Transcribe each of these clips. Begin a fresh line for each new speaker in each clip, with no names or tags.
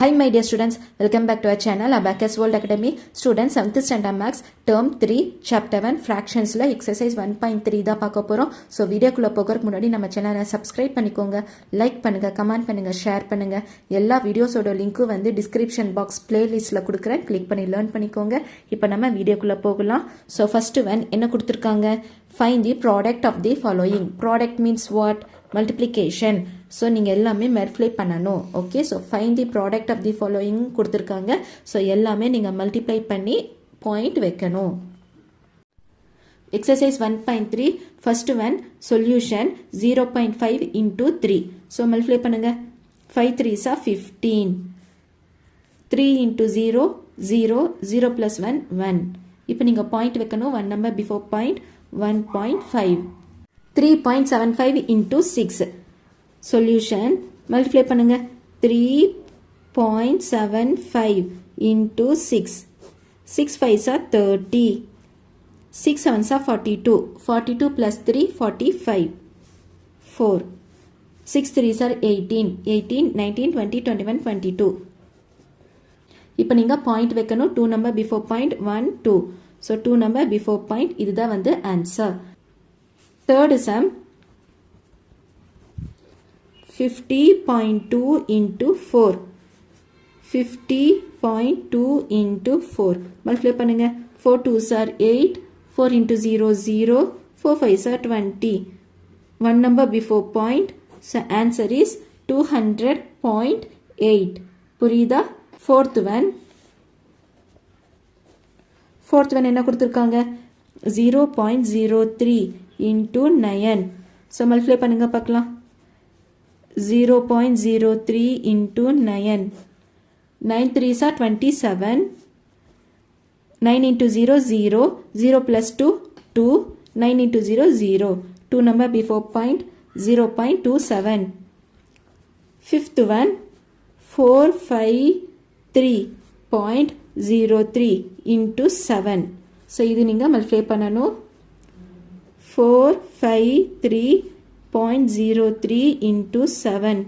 Hi my dear students, welcome back to our channel Abacus World Academy. Students 7th standard maths term 3 chapter 1 fractions la exercise 1.3 தான் பார்க்க போறோம். So வீடியோக்குள்ள போகிறதுக்கு முன்னாடி நம்ம சேனலை subscribe பண்ணிக்கோங்க, லைக் பண்ணுங்க, கமெண்ட் பண்ணுங்க, ஷேர் பண்ணுங்க. எல்லா வீடியோஸோட லிங்க்கும் வந்து டிஸ்கிரிப்ஷன் பாக்ஸ் பிளேலிஸ்ட்ல கொடுக்குறேன், கிளிக் பண்ணி லேர்ன் பண்ணிக்கோங்க. இப்போ நம்ம வீடியோக்குள்ள போகலாம். So first one என்ன கொடுத்திருக்காங்க? Find the product of the following. Product means what? Multiplication. So நீங்கள் எல்லாமே மல்டிப்ளை பண்ணணும். Okay, so find the product of the following கொடுத்துருக்காங்க. ஸோ எல்லாமே நீங்கள் மல்டிப்ளை பண்ணி பாயிண்ட் வைக்கணும். Exercise 1.3 first one solution 0.5 into 3. So multiply பண்ணுங்க. 5 3s are 15. 3 into 0 0, 0 plus 1 1. இப்போ நீங்கள் பாயிண்ட் வைக்கணும். 1 number before point 1.5. 3.75 into 6. Solution multiply பண்ணுங்க. 3.75 into 6. 6 5s are 30. 6 7s are 42. 42 plus 3 45. 4. 6 3s are 18. 18 19 20 21 22. இப்போ நீங்க பாயிண்ட் வைக்கணும். 2 number before point 1 2. So 2 number before point இதுதான் வந்து answer. Third sum 50.2 into 4. 50.2 into 4. Multiply பண்ணுங்க. 4 2s are 8. 4 into 0 0. 4 5s are 20. One number before point. So answer is 200.8. புரியுதா? Fourth one என்ன கொடுத்திருக்காங்க? 0.03 into 9. So multiply பண்ணுங்க பார்க்கலாம். 0.03 into 9. 9 3s are 27. 9 into 0 0. 0 plus 2 2. 9 into 0 0. 2 number before point 0.27. Fifth one 453.03 into 7. So இது நீங்க multiply பண்ணணும். 453.03 into 7.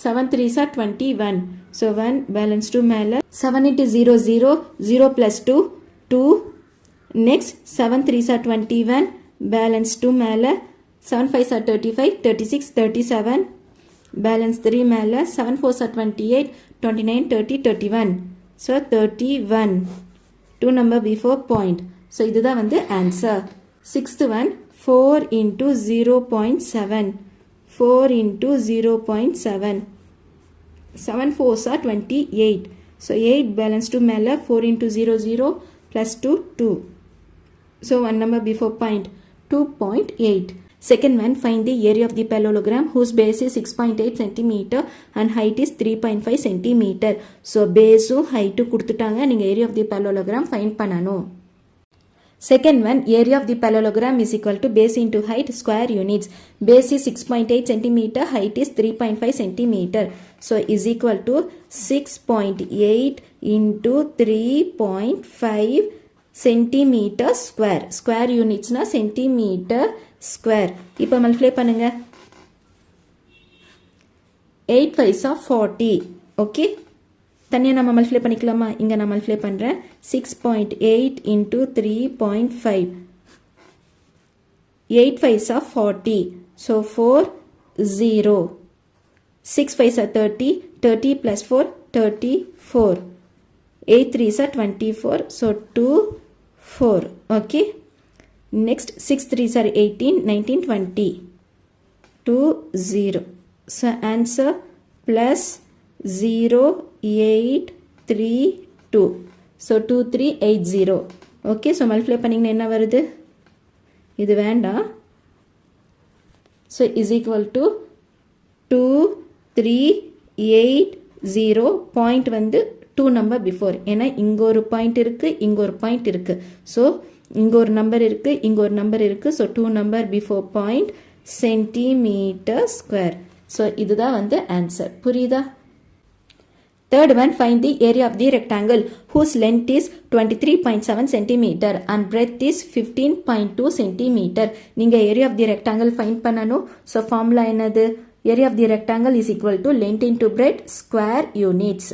7 3s are 21. So 1 balance 2 மேல 7 into 0 0. 0 plus 2 2. Next 7 3s are 21. Balance 2 மேல 7 5s are 35. 36 37. Balance 3 மேல 7 4s are 28. 29 30 31. So 31. 2 number before point. So இதுதான் வந்து answer. Sixth one 4 into 0.7. 4 into 0.7. 7 4s are 28. So 8 balance 2 மேல 4 into 0 0 plus 2 2. So one number before point 2.8. Second one find the area of the parallelogram whose base is 6.8 cm and height is 3.5 cm. So base height கொடுத்துட்டாங்க. நீங்க area of the parallelogram find பண்ணணும். Second one, area of the parallelogram is equal to base into height square units. Base is 6.8 cm, height is 3.5 cm. So is equal to 6.8 into 3.5 cm square. Square units na centimeter square. இப்போ multiply பண்ணுங்க. 8 5s are 40. Okay. தனியாக நம்ம multiply பண்ணிக்கலாமா? இங்கே நான் multiply பண்ணுறேன். 6.8 into 3.5. 8 5s are 40. So 4 0. 6 5s are 30. 30 plus 4 34. 8 3s are 24. So 2 4. Okay. Next 6 3s are 18 19 20. 2 0. So answer plus 0 8 3 2. So 2 3 8 0. Okay, so multiply பண்ணிங்கன்னா என்ன வருது? இது வேண்டாம். So is equal to 2 3 8 0. Point வந்து 2 number before. ஏன்னா இங்க ஒரு பாயிண்ட் இருக்கு, இங்க ஒரு பாயிண்ட் இருக்கு. So இங்க ஒரு நம்பர் இருக்கு, இங்க ஒரு நம்பர் இருக்கு. So 2 number before point centimeter square. So இதுதான் வந்து answer. புரியுதா? Third one, find the area of the rectangle whose length is 23.7 cm and breadth is 15.2 cm. நீங்க area of the rectangle find பண்ணணும். So formula என்னது? Area of the rectangle is equal to length into breadth square units.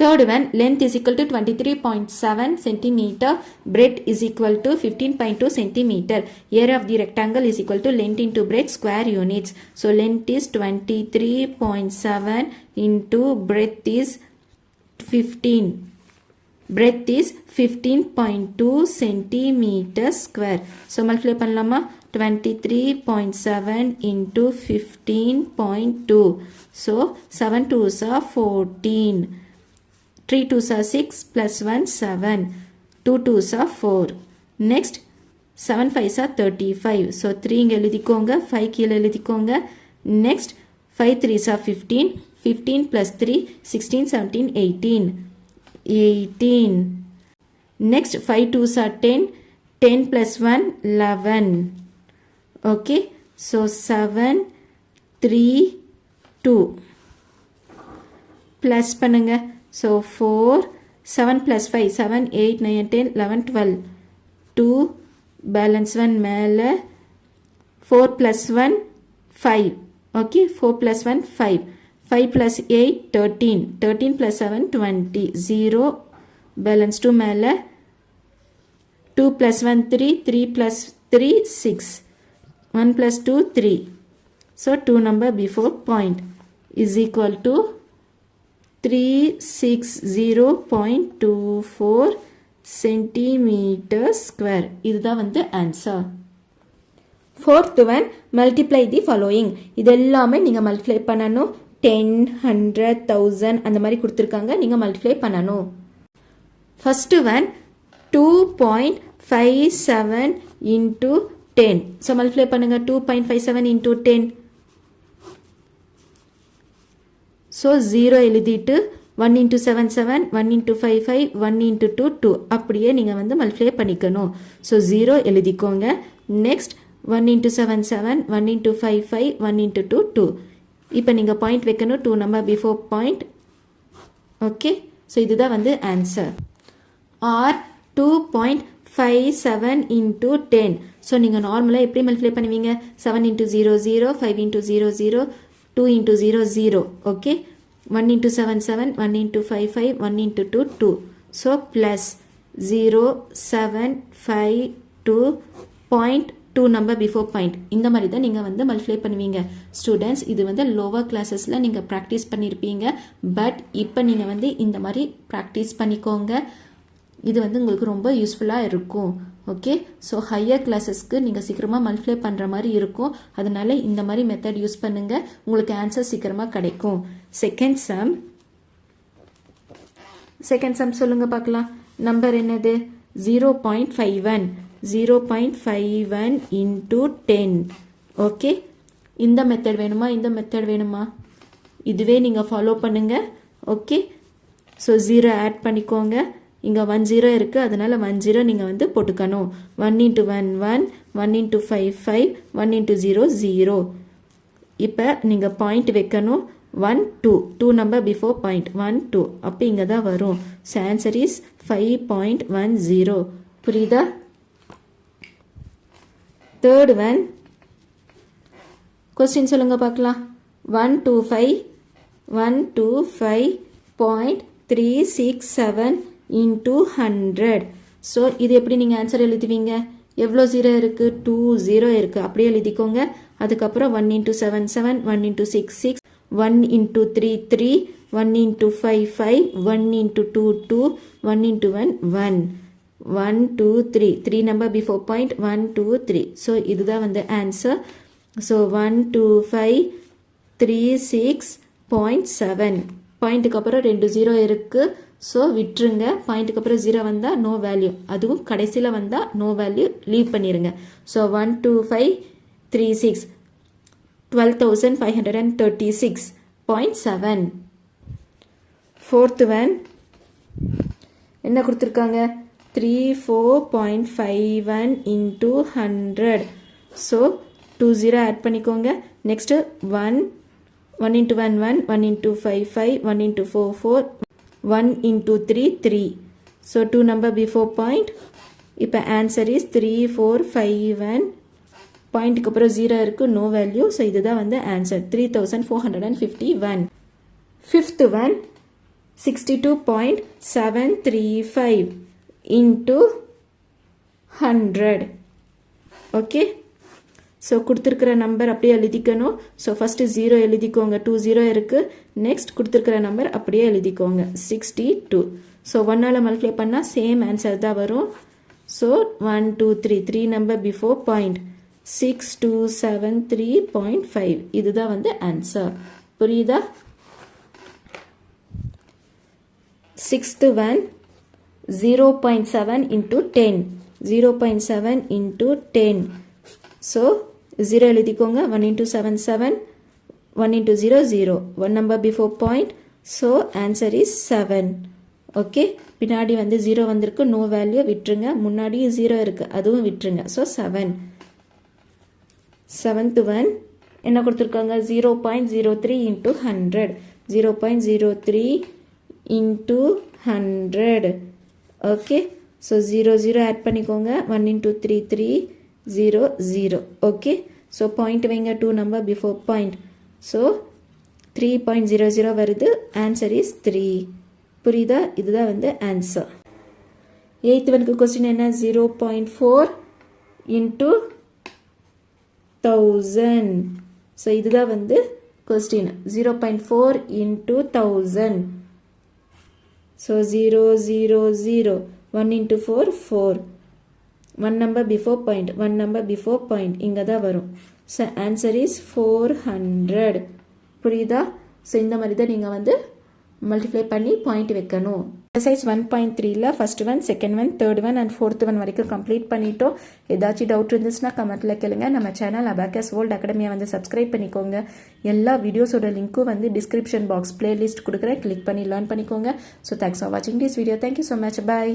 Third one, length is equal to 23.7 centimeter, breadth is equal to 15.2 centimeter. Area of the rectangle is equal to length into breadth square units. So length is 23.7 into breadth is 15. Breadth is 15.2 centimeter square. So multiply பண்ணலாமா 23.7 into 15.2. So 7 2s are 14. 3 2s are 6 plus 1 7. 2 2s are 4. Next 7 5s are 35. So 3 இங்க எழுதிக்கோங்க 5 கீழ எழுதிக்கோங்க. Next 5 3s are 15. 15 plus 3 16 17 18. 18. Next 5 2s are 10. 10 plus 1 11. Okay. So 7 3 2. Plus பண்ணுங்க. So 4, 7 plus 5, 7, 8, 9, 10, 11, 12. 2, balance 1 மேல. 4 plus 1, 5. Okay, 4 plus 1, 5. 5 plus 8, 13. 13 plus 7, 20. 0, balance 2 மேல. 2 plus 1, 3. 3 plus 3, 6. 1 plus 2, 3. So 2 number before point is equal to 360.24 centimeter square. இதுதான் வந்து answer. Fourth one, multiply the following. இது எல்லாமே நீங்க multiply பண்ணணும். 10, 100, 1000 அந்த மாதிரி கொடுத்திருக்காங்க. நீங்க multiply பண்ணணும். First one, 2.57 into 10. So multiply பண்ணுங்க. 2.57 into 10. So 0 எழுதிட்டு 1 into 7 7, 1 into 5 5, 1 into 2 2. அப்படியே நீங்க வந்து multiply பண்ணிக்கணும். So 0 எழுதிக்கோங்க. Next 1 into 7 7, 1 into 5 5, 1 into 2 2. இப்போ நீங்க point வைக்கணும் 2 number before point. Okay. So இதுதான் வந்து answer. Or 2.57 into 10. So நீங்க நார்மலா எப்படி multiply பண்ணுவீங்க? 7 into 0 0, 5 into 0 0, 2 into 0 0. Okay. 1 into 7 7, 1 into 5 5, 1 into 2 2. So plus 0 7 5 2 point 2 number before point. இந்த மாதிரி தான் நீங்க வந்து multiply பண்ணுவீங்க. Students, இது வந்து lower classesல நீங்க practice பண்ணிருப்பீங்க. But இப்போ நீங்க வந்து இந்த மாதிரி practice பண்ணிக்கோங்க. இது வந்து உங்களுக்கு ரொம்ப யூஸ்ஃபுல்லா இருக்கும். ஓகே. ஸோ ஹையர் கிளாஸஸ்க்கு நீங்கள் சீக்கிரமாக மல்டிப்ளை பண்ணுற மாதிரி இருக்கும். அதனால இந்த மாதிரி மெத்தட் யூஸ் பண்ணுங்க. உங்களுக்கு ஆன்சர் சீக்கிரமாக கிடைக்கும். செகண்ட் சம் சொல்லுங்க பார்க்கலாம். நம்பர் என்னது? 0.51. 0.51 into 10. ஓகே. இந்த மெத்தட் வேணுமா இந்த மெத்தட் வேணுமா? இதுவே நீங்கள் ஃபாலோ பண்ணுங்க. ஓகே. ஸோ 0 ஆட் பண்ணிக்கோங்க. இங்கே 1 0 இருக்குது, அதனால் 1 0 நீங்கள் வந்து போட்டுக்கணும். 1 into 1 1, 1 into 5 5, 1 into 0 0. இப்போ நீங்கள் பாயிண்ட் வைக்கணும். 1 2, 2 நம்பர் பிஃபோர் பாயிண்ட் 1 2. அப்போ இங்கே தான் வரும். So answer is 5.10. புரியுதா? தேர்ட் ஒன் கொஸ்டின் சொல்லுங்க பார்க்கலாம். 125.367 into 100. ஸோ இது எப்படி நீங்கள் ஆன்சர் எழுதுவீங்க? எவ்வளோ 0 இருக்குது? 2 0 இருக்குது. அப்படியே எழுதிக்கோங்க. அதுக்கப்புறம் 1 into 7 7, 1 into 6 6, 1 into 3 3, 1 into 5 5, 1 into 2 2, 1 into 1 1. 1 2 3, 3 number before point 1 2 3. So இதுதான் வந்து ஆன்சர். ஸோ 125.36.7. பாயிண்ட்டுக்கு அப்புறம் 2 0 இருக்குது. ஸோ விட்டுருங்க. பாயிண்ட்டுக்கு அப்புறம் 0 வந்தால் நோ வேல்யூ, அதுவும் கடைசியில் வந்தால் நோ வேல்யூ, லீவ் பண்ணிடுங்க. ஸோ 12536, 12,536.7. ஃபோர்த் ஒன் என்ன கொடுத்துருக்காங்க? 34.51 into 100. ஸோ 2 0 ஆட் பண்ணிக்கோங்க. Next 1 into 1 1, 1 into 5 5, 1 into 4 4, 1 into 3 3. So 2 number before point. இப்போ answer is 3451 பாயிண்ட்டுக்கு அப்புறம் 0 இருக்குது, நோ வேல்யூ. ஸோ இதுதான் வந்து answer 3451. Fifth one 62.735 into 100. Okay, so கொடுத்துருக்கிற நம்பர் அப்படியே எழுதிக்கணும். ஸோ ஃபஸ்ட்டு 0 எழுதிக்கோங்க, 20 இருக்குது. நெக்ஸ்ட் கொடுத்துருக்கிற நம்பர் அப்படியே எழுதிக்கோங்க 62. ஸோ 1ஆல் மல்டிப்ளை பண்ணால் சேம் ஆன்சர் தான் வரும். ஸோ 1 2 3 3 நம்பர் பிஃபோர் பாயிண்ட் 6273.5 இதுதான் வந்து ஆன்சர். புரியுதா? Sixth one 0.7 into 10. 0.7 into 10. So 0 எழுதிக்கோங்க. 1 into 7 7, 1 into 0 0, 1 number before point. So answer is 7. Okay, பின்னாடி வந்து 0 வந்திருக்கு, நோ வேல்யூ விட்டுருங்க. முன்னாடி 0 இருக்குது, அதுவும் விட்டுருங்க. ஸோ 7. செவன்த் ஒன் என்ன கொடுத்துருக்காங்க? 0.03 into 100. 0.03 into 100. Okay, so 0 0 add பண்ணிக்கோங்க. 1 into 3 3 0 0. ஓகே, ஸோ பாயிண்ட் வைங்க, 2 நம்பர் பிஃபோர் பாயிண்ட். ஸோ 3.00 வருது. Answer is 3. புரியுதா? இதுதான் வந்து ஆன்சர். எயித்து ஒனுக்கு கொஸ்டின் என்ன? 0.4 into 1000. ஸோ இதுதான் வந்து question. 0.4 into 1000. So 0 0 0, 1 into 4 4, 1 number before point, 1 number before point இங்கே தான் வரும். So answer is 400. புரியுதா? ஸோ இந்த மாதிரி தான் நீங்கள் வந்து மல்டிப்ளை பண்ணி பாயிண்ட் வைக்கணும். எக்ஸசைஸ் 1.3ல first one, second one, third one and fourth one வரைக்கும் கம்ப்ளீட் பண்ணிட்டோம். ஏதாச்சும் டவுட் இருந்துச்சுன்னா கமெண்ட்டில் கேளுங்க. நம்ம சேனல் அபாக்கஸ் வேர்ல்ட் அகாடமியை வந்து சப்ஸ்கிரைப் பண்ணிக்கோங்க. எல்லா வீடியோஸோட லிங்க்கும் வந்து டிஸ்கிரிப்ஷன் பாக்ஸ் பிளேலிஸ்ட் கொடுக்குறேன், கிளிக் பண்ணி லேர்ன் பண்ணிக்கோங்க. ஸோ தேங்க்ஸ் ஃபார் வாட்சிங் this video. Thank you so much. Bye.